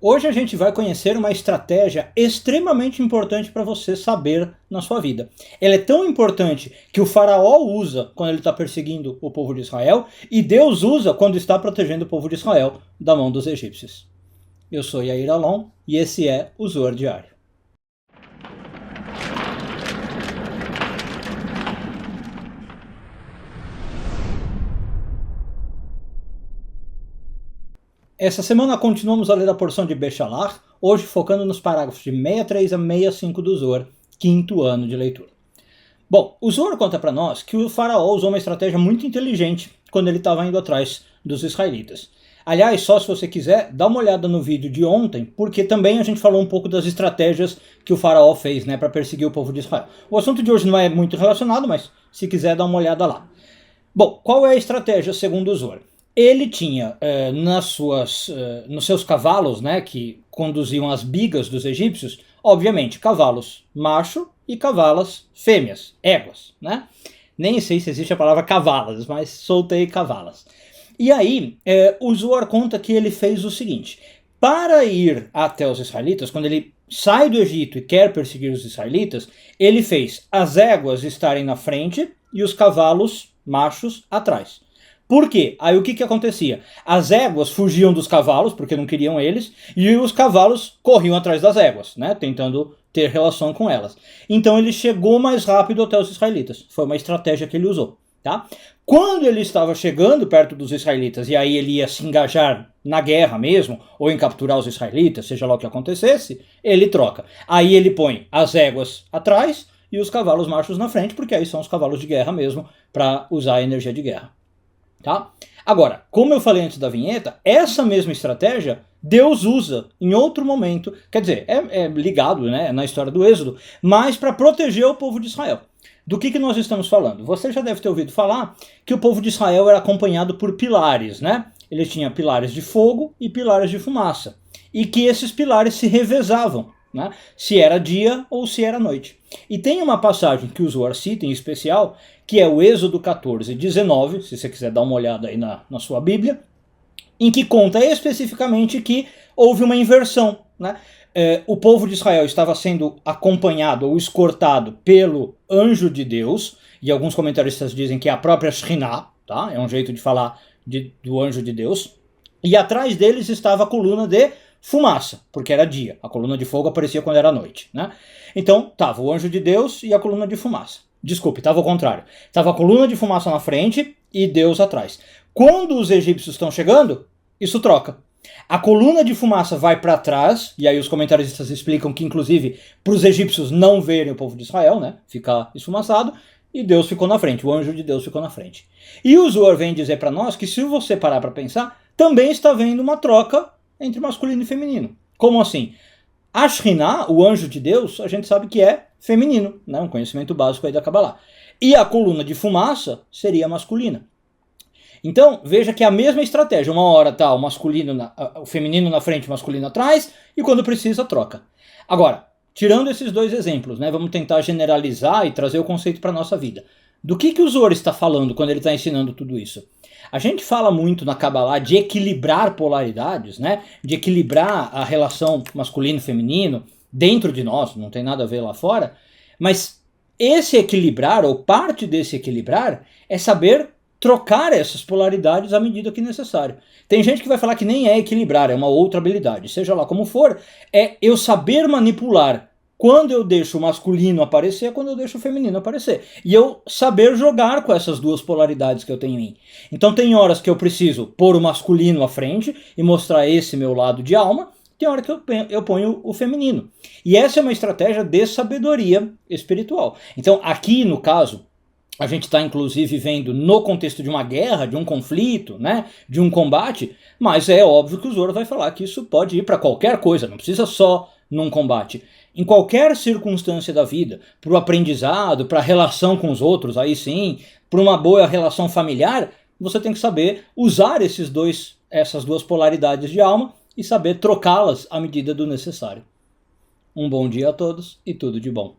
Hoje a gente vai conhecer uma estratégia extremamente importante para você saber na sua vida. Ela é tão importante que o faraó usa quando ele está perseguindo o povo de Israel e Deus usa quando está protegendo o povo de Israel da mão dos egípcios. Eu sou Yair Alon e esse é o Zoar Diário. Essa semana continuamos a ler a porção de Bechalach, hoje focando nos parágrafos de 63 a 65 do Zoar, quinto ano de leitura. Bom, o Zoar conta para nós que o faraó usou uma estratégia muito inteligente quando ele estava indo atrás dos israelitas. Aliás, só se você quiser, dá uma olhada no vídeo de ontem, porque também a gente falou um pouco das estratégias que o faraó fez, para perseguir o povo de Israel. O assunto de hoje não é muito relacionado, mas se quiser, dá uma olhada lá. Bom, qual é a estratégia segundo o Zoar? Ele tinha nos seus cavalos, que conduziam as bigas dos egípcios, obviamente, cavalos macho e cavalas fêmeas, éguas, Nem sei se existe a palavra cavalas, mas soltei cavalas. E aí, o Zoar conta que ele fez o seguinte: para ir até os israelitas, quando ele sai do Egito e quer perseguir os israelitas, ele fez as éguas estarem na frente e os cavalos machos atrás. Por quê? Aí o que acontecia? As éguas fugiam dos cavalos, porque não queriam eles, e os cavalos corriam atrás das éguas, tentando ter relação com elas. Então ele chegou mais rápido até os israelitas. Foi uma estratégia que ele usou. Quando ele estava chegando perto dos israelitas, e aí ele ia se engajar na guerra mesmo, ou em capturar os israelitas, seja lá o que acontecesse, ele troca. Aí ele põe as éguas atrás e os cavalos machos na frente, porque aí são os cavalos de guerra mesmo, para usar a energia de guerra. Agora, como eu falei antes da vinheta, essa mesma estratégia Deus usa em outro momento, quer dizer, é ligado na história do Êxodo, mas para proteger o povo de Israel. Do que nós estamos falando? Você já deve ter ouvido falar que o povo de Israel era acompanhado por pilares, Ele tinha pilares de fogo e pilares de fumaça, e que esses pilares se revezavam, se era dia ou se era noite. E tem uma passagem que o Zoar cita em especial, que é o Êxodo 14, 19, se você quiser dar uma olhada aí na sua Bíblia, em que conta especificamente que houve uma inversão. O povo de Israel estava sendo acompanhado ou escortado pelo anjo de Deus, e alguns comentaristas dizem que é a própria Shekhinah, é um jeito de falar do anjo de Deus, e atrás deles estava a coluna de fumaça, porque era dia. A coluna de fogo aparecia quando era noite. Então, estava o anjo de Deus e a coluna de fumaça. Desculpe, estava ao contrário. Estava a coluna de fumaça na frente e Deus atrás. Quando os egípcios estão chegando, isso troca. A coluna de fumaça vai para trás, e aí os comentaristas explicam que, inclusive, para os egípcios não verem o povo de Israel, ficar esfumaçado, e Deus ficou na frente, o anjo de Deus ficou na frente. E o Zoar vem dizer para nós que, se você parar para pensar, também está havendo uma troca entre masculino e feminino. Como assim? A Shekhinah, o anjo de Deus, a gente sabe que é feminino, um conhecimento básico aí da Kabbalah. E a coluna de fumaça seria masculina. Então, veja que é a mesma estratégia. Uma hora está o feminino na frente, o masculino atrás, e quando precisa, troca. Agora, tirando esses dois exemplos, vamos tentar generalizar e trazer o conceito para a nossa vida. Do que o Zoar está falando quando ele está ensinando tudo isso? A gente fala muito na Kabbalah de equilibrar polaridades, de equilibrar a relação masculino e feminino dentro de nós, não tem nada a ver lá fora, mas esse equilibrar, ou parte desse equilibrar, é saber trocar essas polaridades à medida que necessário. Tem gente que vai falar que nem é equilibrar, é uma outra habilidade. Seja lá como for, é eu saber manipular quando eu deixo o masculino aparecer, quando eu deixo o feminino aparecer. E eu saber jogar com essas duas polaridades que eu tenho em mim. Então tem horas que eu preciso pôr o masculino à frente e mostrar esse meu lado de alma, tem hora que eu ponho o feminino. E essa é uma estratégia de sabedoria espiritual. Então aqui no caso, a gente está inclusive vendo no contexto de uma guerra, de um conflito, de um combate, mas é óbvio que o Zoar vai falar que isso pode ir para qualquer coisa, não precisa só num combate. Em qualquer circunstância da vida, para o aprendizado, para a relação com os outros, aí sim, para uma boa relação familiar, você tem que saber usar essas duas polaridades de alma e saber trocá-las à medida do necessário. Um bom dia a todos e tudo de bom.